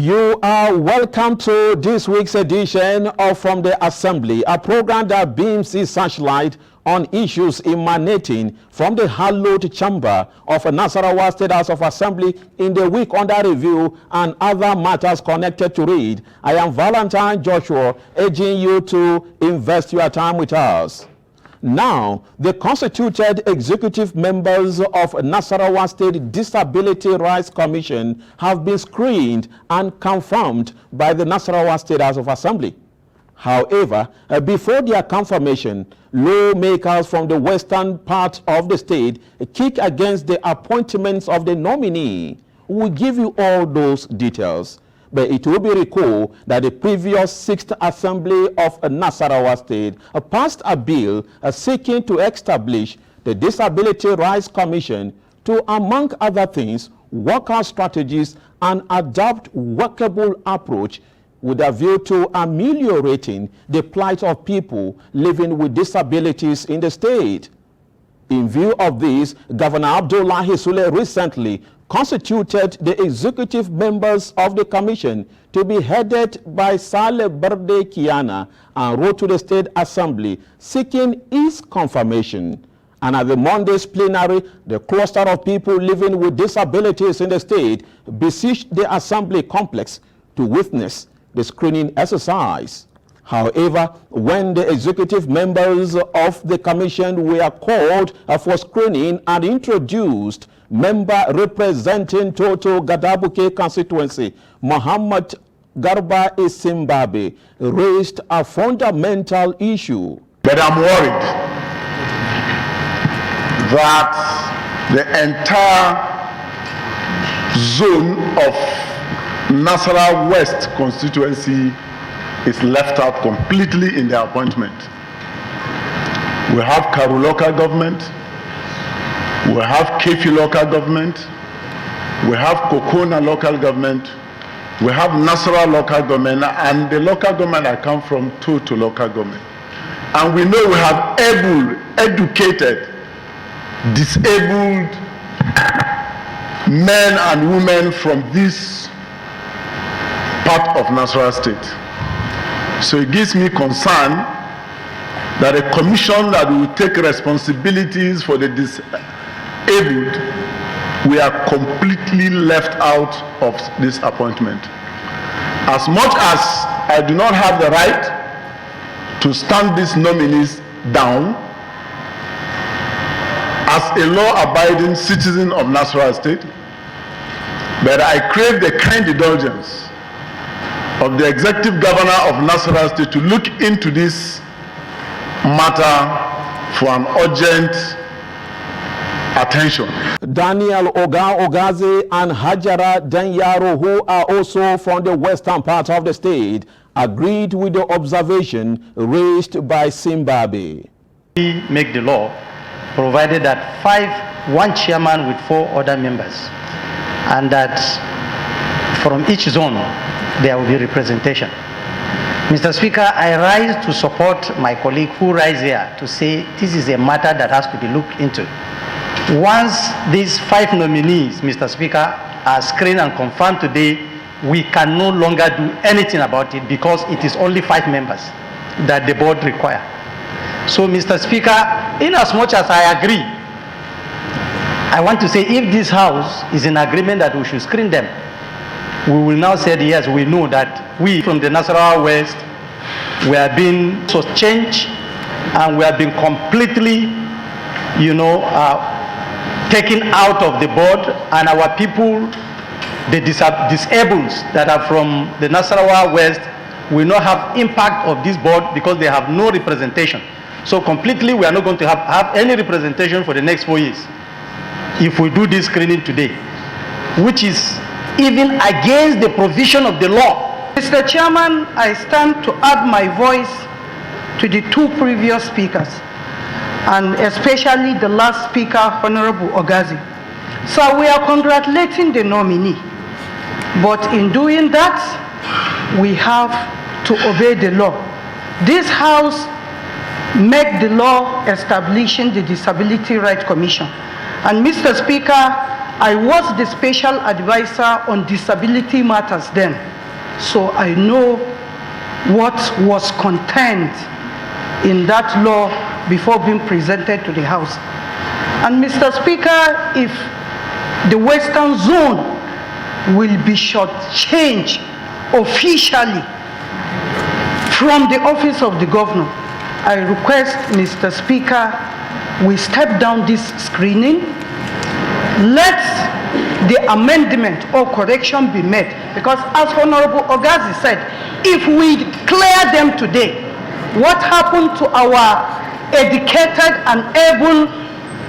You are welcome to this week's edition of From the Assembly, a program that beams its searchlight on issues emanating from the hallowed chamber of Nasarawa State House of Assembly in the week under review and other matters connected to it. I am Valentine Joshua, urging you to invest your time with us. Now, the constituted executive members of Nasarawa State Disability Rights Commission have been screened and confirmed by the Nasarawa State House of Assembly. However, before their confirmation, lawmakers from the western part of the state kick against the appointments of the nominee. We'll give you all those details. But it will be recalled that the previous 6th Assembly of Nasarawa State passed a bill seeking to establish the Disability Rights Commission to, among other things, work out strategies and adopt workable approach with a view to ameliorating the plight of people living with disabilities in the state. In view of this, Governor Abdullahi Sule recently constituted the executive members of the commission to be headed by Saleh Berde Kiana and wrote to the State Assembly seeking its confirmation. And at the Monday's plenary, the cluster of people living with disabilities in the state besieged the Assembly complex to witness the screening exercise. However, when the executive members of the commission were called for screening and introduced, member representing Toto Gadabuke constituency, Muhammad Garba Isimbabe, raised a fundamental issue. But I'm worried that the entire zone of Nasarawa West constituency is left out completely in the appointment. We have Karu local government, we have Kefi local government, we have Kokona local government, we have Nasarawa local government, and the local government I come from, Toto local government. And we know we have able, educated, disabled men and women from this part of Nasarawa state. So it gives me concern that a commission that will take responsibilities for the disabled, we are completely left out of this appointment. As much as I do not have the right to stand these nominees down, as a law-abiding citizen of Nasarawa State, but I crave the kind indulgence of the executive governor of Nasarawa State to look into this matter for an urgent attention. Daniel Ogaze and Hajara Danyaro, who are also from the western part of the state, agreed with the observation raised by Zimbabwe. We make the law, provided that one chairman with 4 other members, and that from each zone there will be representation. Mr. Speaker, I rise to support my colleague who rise here to say this is a matter that has to be looked into. Once these 5 nominees, Mr. Speaker, are screened and confirmed today, we can no longer do anything about it because it is only 5 members that the board require. So, Mr. Speaker, in as much as I agree, I want to say if this House is in agreement that we should screen them, we will now say yes, we know that we from the Nasarawa West, we have been so changed and we have been completely, taken out of the board, and our people, the disabled that are from the Nasarawa West, will not have impact of this board because they have no representation. So completely we are not going to have any representation for the next 4 years if we do this screening today, which is even against the provision of the law. Mr. Chairman, I stand to add my voice to the 2 previous speakers, and especially the last speaker, Honorable Ogazi. So we are congratulating the nominee, but in doing that, we have to obey the law. This House made the law establishing the Disability Rights Commission. And Mr. Speaker, I was the special advisor on disability matters then. so I know what was contained in that law before being presented to the House. And Mr. Speaker, if the Western Zone will be shortchanged officially from the office of the governor, I request, Mr. Speaker, we step down this screening. Let the amendment or correction be made, because as Honorable Ogazi said, if we clear them today, what happened to our educated and able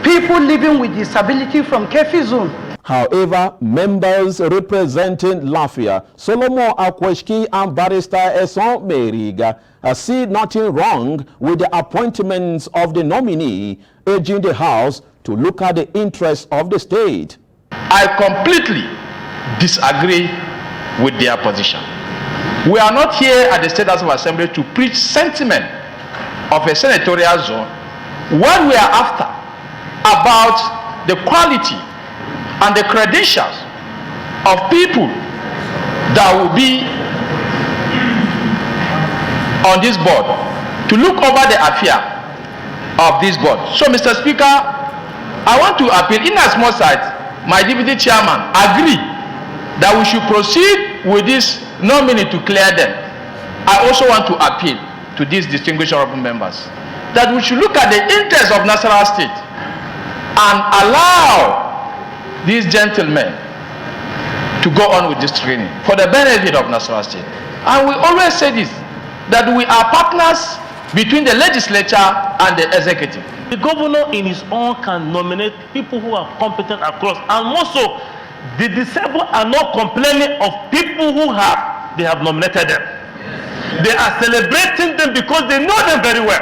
people living with disability from Kefi Zone? However, members representing Lafia, Solomon Akweshki and Barrister Eson Meriga see nothing wrong with the appointments of the nominee, urging the House to look at the interests of the state. I completely disagree with their position. We are not here at the State House of Assembly to preach sentiment of a senatorial zone. What we are after about the quality and the credentials of people that will be on this board, to look over the affair of this board. So, Mr. Speaker, I want to appeal, in as much as my deputy chairman agree that we should proceed with this nominee to clear them, I also want to appeal to these distinguished honorable members that we should look at the interests of Nasarawa State and allow these gentlemen to go on with this training for the benefit of Nasarawa State. And we always say this, that we are partners between the legislature and the executive. The governor in his own can nominate people who are competent across, and also the disabled are not complaining of people who they have nominated them. They are celebrating them because they know them very well.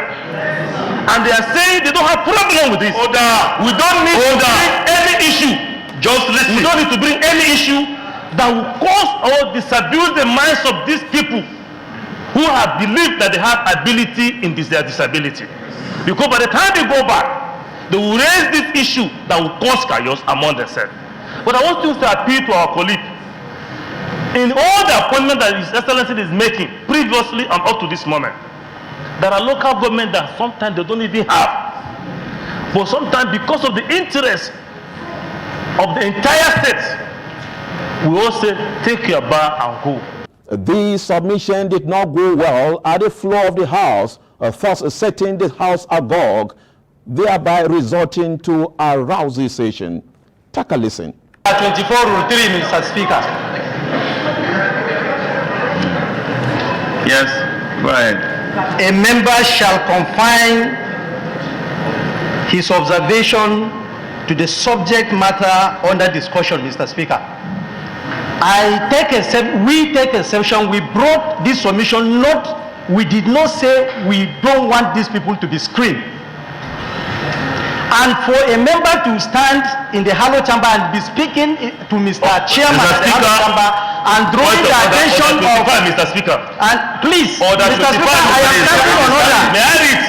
And they are saying they don't have problem with this. Order. We don't need to bring any issue. Just listen. We don't need to bring any issue that will cause or disabuse the minds of these people who have believed that they have ability in their disability. Because by the time they go back, they will raise this issue that will cause chaos among themselves. But I want to appeal to our colleague. In all the appointments that His Excellency is making previously and up to this moment, there are local governments that sometimes they don't even have. But sometimes because of the interest of the entire state, we all say, take your bar and go. The submission did not go well at the floor of the House, thus setting the House agog, thereby resorting to a rousy session. Take a listen. 24 Rule 3, Mr. Speaker. Yes, go ahead. A member shall confine his observation to the subject matter under discussion, Mr. Speaker. We take exception. We brought this submission, we did not say we don't want these people to be screened. And for a member to stand in the Halo chamber and be speaking to Mr. Chairman of the Halo chamber and drawing the attention of Mr. Speaker. And please, Order Mr. Speaker, I am standing on order. May I read?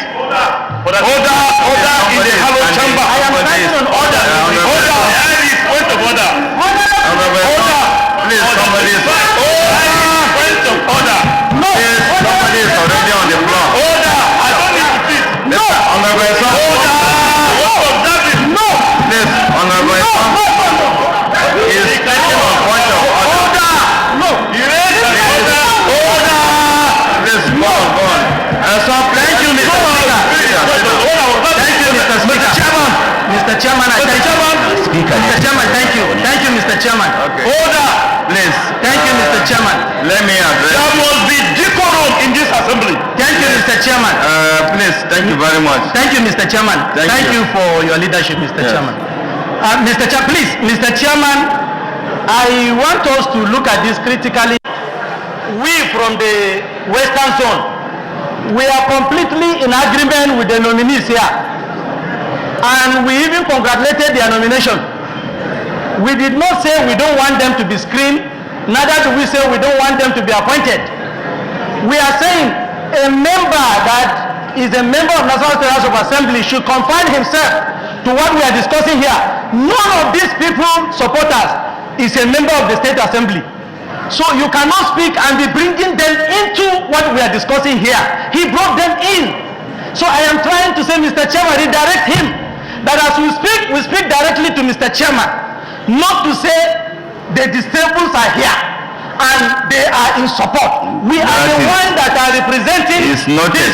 Order in the Halo chamber. I am standing on order. Order. May I read? Point of order. Order. Please, somebody is Point of order. No. somebody is already on the floor. Order. I don't need to speak. No. Order. No. Please, honorable is taking on point of order. No. Erase the order. Order. Please, go on. So, thank you, Mr. Speaker. Thank you, Mr. Speaker. Mr. Chairman, I thank you. Speaker. Mr. Chairman, thank you. Thank you, Mr. Chairman. Okay. Order. Please. Thank you, Mr. Chairman. Let me address. There must be decorum in this assembly. Thank you, Mr. Chairman. Please, thank you very much. Thank you, Mr. Chairman. Thank you. you for your leadership, Mr. Yes. Chairman. Please, Mr. Chairman, I want us to look at this critically. We from the Western Zone, we are completely in agreement with the nominees here. And we even congratulated their nomination. We did not say we don't want them to be screened, neither do we say we don't want them to be appointed. We are saying a member that is a member of National State House of Assembly should confine himself to what we are discussing here. None of these people supporters is a member of the State Assembly. So you cannot speak and be bringing them into what we are discussing here. He brought them in. So I am trying to say, Mr. Chairman, redirect him. That as we speak directly to Mr. Chairman, not to say the disabled are here and they are in support. We are the ones that are representing these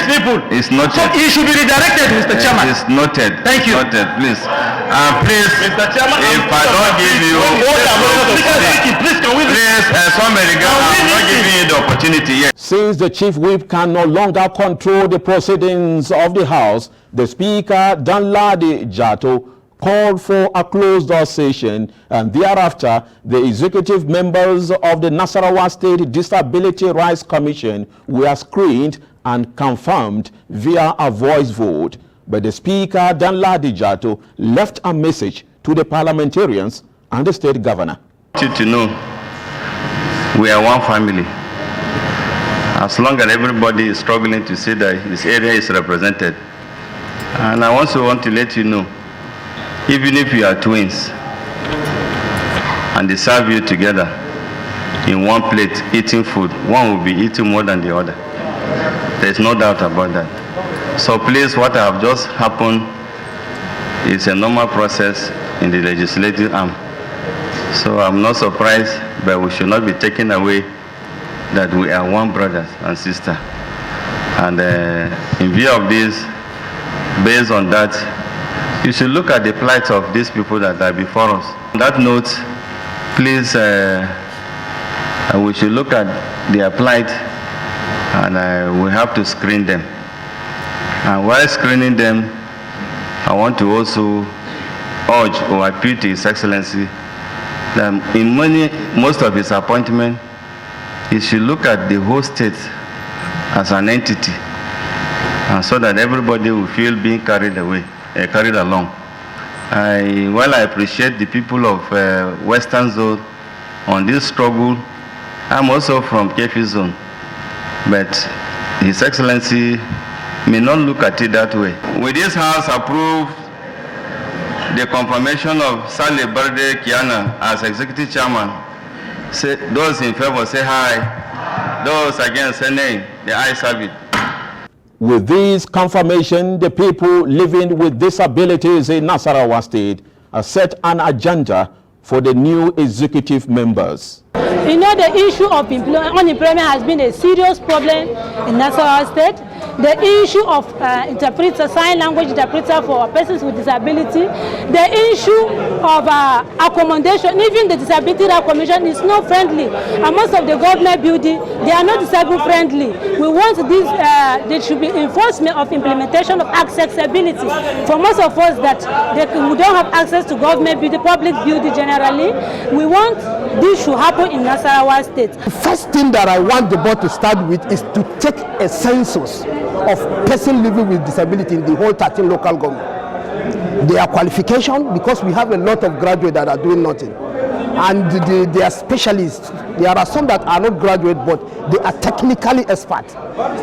people. It's noted. So he should be redirected, Mr. Chairman. It's noted. Thank you. Noted, please. Please, Mr. Chairman, if I don't give you, somebody, I'm not giving you the opportunity yet. Since the chief whip can no longer control the proceedings of the House, the Speaker, Danladi Jatto, called for a closed-door session, and thereafter, the executive members of the Nasarawa State Disability Rights Commission were screened and confirmed via a voice vote. But the Speaker, Danladi Jatto, left a message to the parliamentarians and the state governor. I want you to know, we are one family. As long as everybody is struggling to see that his area is represented. And I also want to let you know, even if you are twins and they serve you together in one plate eating food, one will be eating more than the other. There is no doubt about that. So please, what have just happened is a normal process in the legislative arm. So I'm not surprised, but we should not be taken away that we are one brothers and sister. And in view of this, based on that, you should look at the plight of these people that are before us. On that note, please, we should look at their plight, and we have to screen them. And while screening them, I want to also urge or appeal to His Excellency that in most of his appointments, he should look at the whole state as an entity, so that everybody will feel being carried along. While I appreciate the people of Western Zone on this struggle, I'm also from Kefi Zone, but His Excellency may not look at it that way. With this House approved the confirmation of Sale Berde Kiana as Executive Chairman, those in favor say aye, those against say nay. The ayes have it. With this confirmation, the people living with disabilities in Nasarawa State have set an agenda for the new executive members. You know, the issue of unemployment has been a serious problem in Nasarawa State. The issue of sign language interpreter for persons with disability, the issue of accommodation, even the Disability Rights Commission is not friendly. And most of the government building, they are not disabled friendly. We want this, there should be enforcement of implementation of accessibility. For most of us that we don't have access to government building, public building generally, we want this should happen in Nasarawa State. The first thing that I want the board to start with is to take a census of persons living with disability in the whole 13 local government. Their qualification, because we have a lot of graduates that are doing nothing, and they are specialists. There are some that are not graduates, but they are technically expert.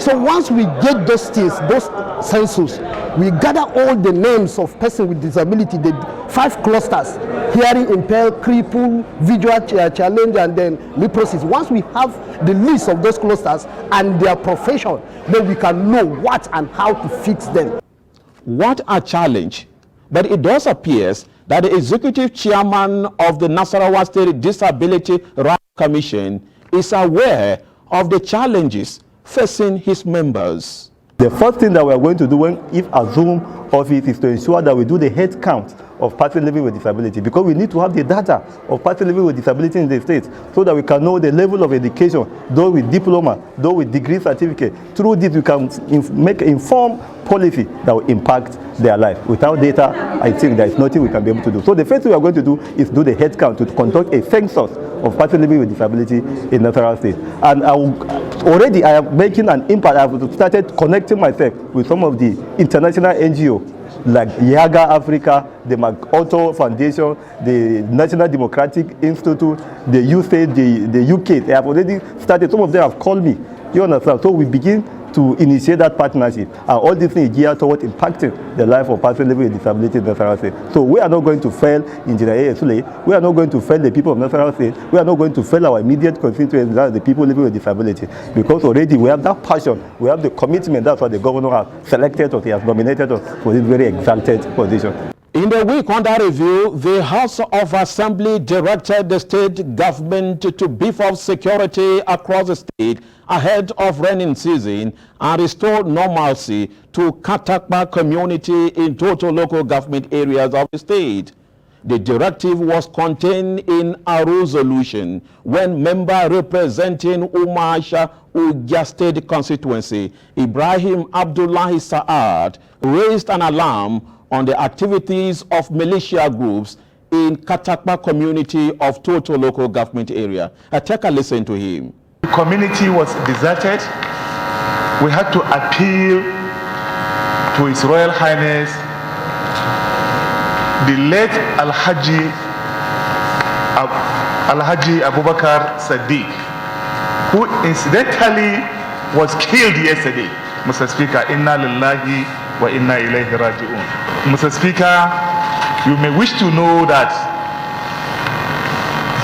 So once we get those things, those census, we gather all the names of persons with disability, the 5 clusters: hearing impaired, crippled, visual challenge, and then leprosis. Once we have the list of those clusters and their profession, then we can know what and how to fix them. What a challenge. But it does appear that the executive chairman of the Nasarawa State Disability Rights Commission is aware of the challenges facing his members. The first thing that we are going to do if a Zoom office is to ensure that we do the head count of persons living with disability, because we need to have the data of persons living with disability in the state so that we can know the level of education, those with diploma, those with degree certificate. Through this, we can make informed policy that will impact their life. Without data, I think there is nothing we can be able to do. So the first thing we are going to do is do the head count, to conduct a census of persons living with disability in Nasarawa State. And already I am making an impact. I have started connecting myself with some of the international NGOs like Yaga Africa, the MacArthur Foundation, the National Democratic Institute, the USAID, the UK. They have already started. Some of them have called me. You understand? So we begin to initiate that partnership. And all these things geared toward impacting the life of persons living with disability in Nasarawa State. So we are not going to fail Engineer Sule. We are not going to fail the people of Nasarawa State. We are not going to fail our immediate constituents, that is the people living with disability. Because already we have that passion, we have the commitment. That's why the governor has selected us, he has nominated us for this very exalted position. In the week under review, the House of Assembly directed the state government to beef up security across the state ahead of rainy season and restore normalcy to Katakpa community in total local government areas of the state. The directive was contained in a resolution when member representing Umasha Ugya State constituency, Ibrahim Abdullahi Saad, raised an alarm on the activities of militia groups in Katakpa community of total local government area. Take a listen to him. The community was deserted. We had to appeal to His Royal Highness, the late Alhaji Abubakar Sadiq, who incidentally was killed yesterday. Mr. Speaker, inna lillahi wa inna ilayhi raji'un. Mr. Speaker, you may wish to know that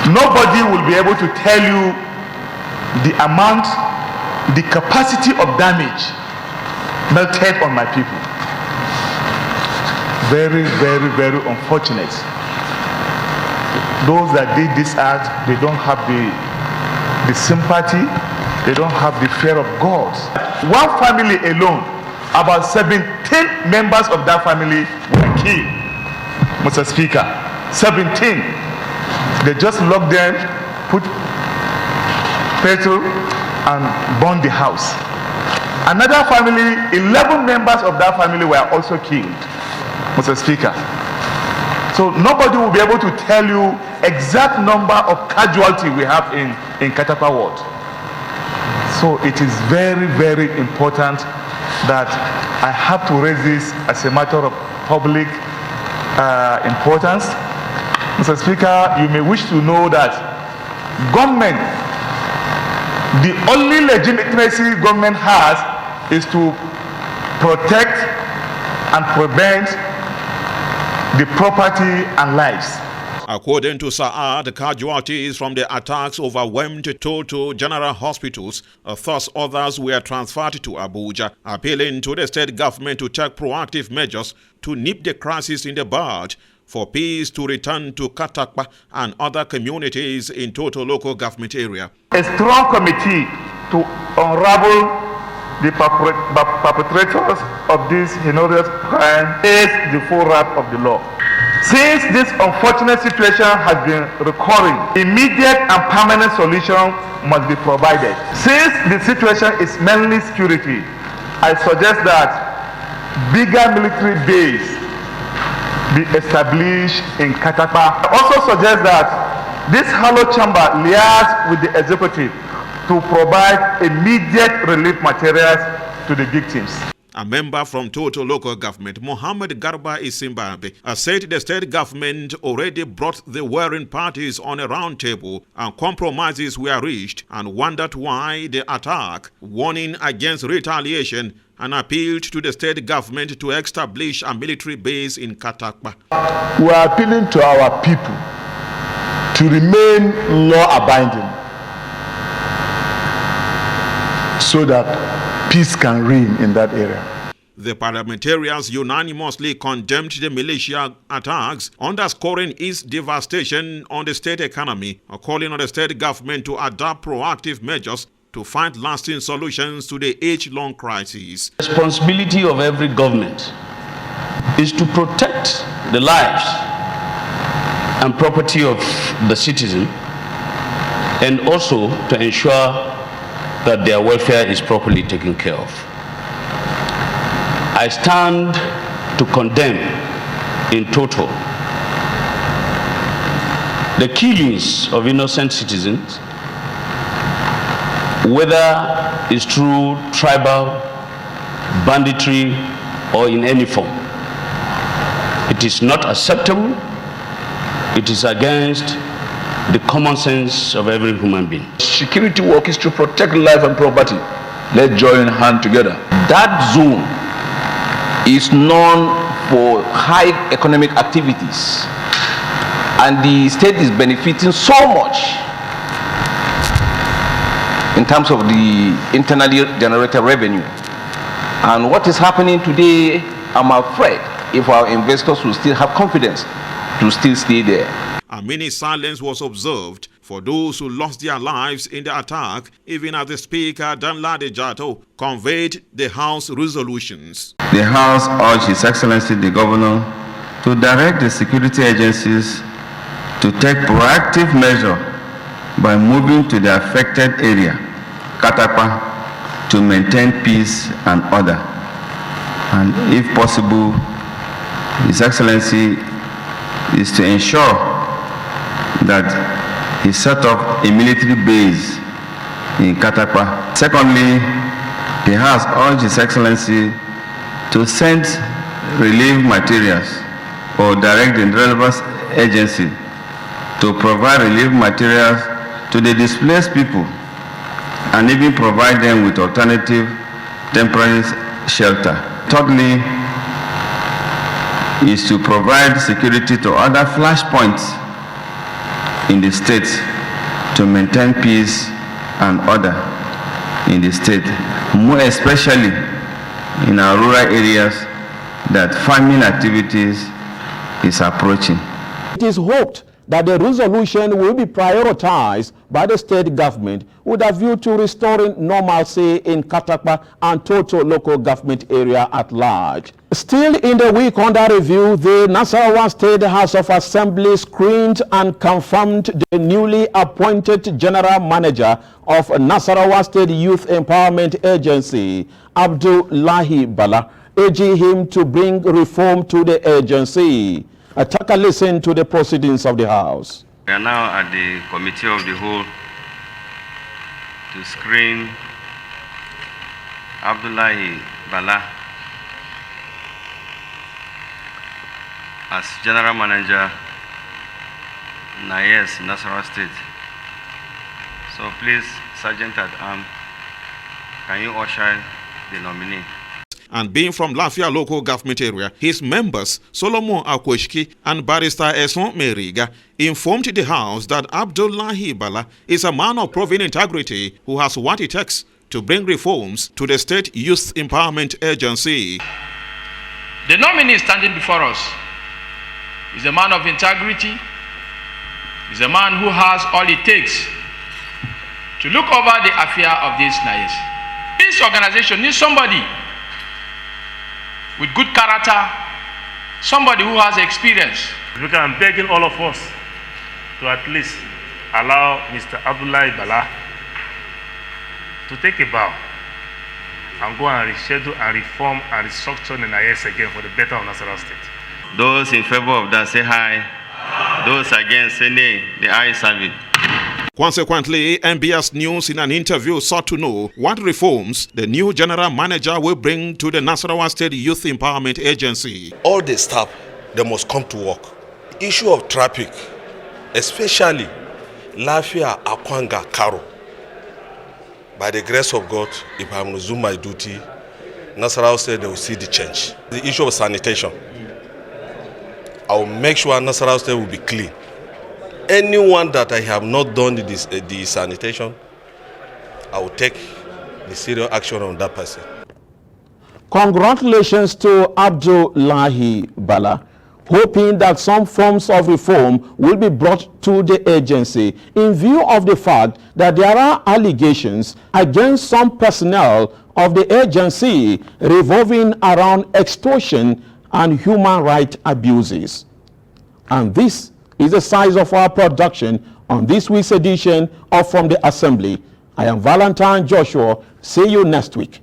nobody will be able to tell you the amount, the capacity of damage melted on my people. Very, very, very unfortunate. Those that did this act, they don't have the sympathy, they don't have the fear of God. One family alone, about 17 members of that family were killed. Mr. Speaker, 17. They just locked them, put petrol and burned the house. Another family, 11 members of that family were also killed, Mr. Speaker. So nobody will be able to tell you exact number of casualty we have in Katakpa ward. So it is very, very important that I have to raise this as a matter of public importance. Mr. Speaker, you may wish to know that government, the only legitimacy government has is to protect and prevent the property and lives. According to Saad, casualties from the attacks overwhelmed total general hospitals. Thus, others were transferred to Abuja, appealing to the state government to take proactive measures to nip the crisis in the bud for peace to return to Katakpa and other communities in total local government area. A strong committee to unravel the perpetrators of this heinous crime is the full wrath of the law. Since this unfortunate situation has been recurring, immediate and permanent solution must be provided. Since the situation is mainly security, I suggest that bigger military base be established in Katakpa. I also suggest that this hollow chamber liaise with the executive to provide immediate relief materials to the victims. A member from total local government, Mohammed Garba Isimbabe, said the state government already brought the warring parties on a round table and compromises were reached, and wondered why the attack, warning against retaliation, and appealed to the state government to establish a military base in Katakpa. We are appealing to our people to remain law-abiding so that peace can reign in that area. The parliamentarians unanimously condemned the militia attacks, underscoring its devastation on the state economy, calling on the state government to adopt proactive measures to find lasting solutions to the age-long crisis. The responsibility of every government is to protect the lives and property of the citizen, and also to ensure that their welfare is properly taken care of. I stand to condemn in total the killings of innocent citizens, whether it's through tribal, banditry, or in any form. It is not acceptable. It is against the common sense of every human being. Security work is to protect life and property. Let's join hands together. That zone is known for high economic activities, and the state is benefiting so much in terms of the internally generated revenue. And what is happening today, I'm afraid, if our investors will still have confidence to still stay there. A minute silence was observed for those who lost their lives in the attack, even as the Speaker, Danladi Jatto, conveyed the House resolutions. The House urged His Excellency the Governor to direct the security agencies to take proactive measure by moving to the affected area, Katapa, to maintain peace and order. And if possible, His Excellency is to ensure that he set up a military base in Katapa. Secondly, he has urged His Excellency to send relief materials or direct the relevant agency to provide relief materials to the displaced people and even provide them with alternative temporary shelter. Thirdly, is to provide security to other flashpoints in the state to maintain peace and order in the state, more especially in our rural areas that farming activities is approaching. It is hoped that the resolution will be prioritized by the state government with a view to restoring normalcy in Katapa and total local government area at large. Still in the week under review, the Nasarawa State House of Assembly screened and confirmed the newly appointed General Manager of Nasarawa State Youth Empowerment Agency, Abdullahi Bala, urging him to bring reform to the agency. Take a listen to the proceedings of the House. We are now at the Committee of the Whole to screen Abdullahi Bala as General Manager, NAYES, Nasarawa State. So please, Sergeant at Arms, can you usher the nominee? And being from Lafia local government area, his members, Solomon Akweshki and Barrister Eson Meriga, informed the House that Abdullahi Bala is a man of proven integrity who has what it takes to bring reforms to the State Youth Empowerment Agency. The nominee standing before us is a man of integrity, is a man who has all it takes to look over the affair of this NAYES. This organization needs somebody with good character, somebody who has experience. I'm begging all of us to at least allow Mr. Abdullahi Bala to take a bow and go and reschedule and reform and restructure the NAYES again for the better of Nasarawa State. Those in favor of that say aye. Those against say nay. The ayes have it. Consequently, NBS News in an interview sought to know what reforms the new general manager will bring to the Nasarawa State Youth Empowerment Agency. All the staff, they must come to work. Issue of traffic, especially Lafia, Akwanga, Karo. By the grace of God, if I resume my duty, Nasarawa State, they will see the change. The issue of sanitation, I will make sure Nasarawa State will be clean. Anyone that I have not done the sanitation, I will take the serious action on that person. Congratulations to Abdullahi Bala, hoping that some forms of reform will be brought to the agency in view of the fact that there are allegations against some personnel of the agency revolving around extortion and human rights abuses. And this is the size of our production on this week's edition of From the Assembly. I am Valentine Joshua. See you next week.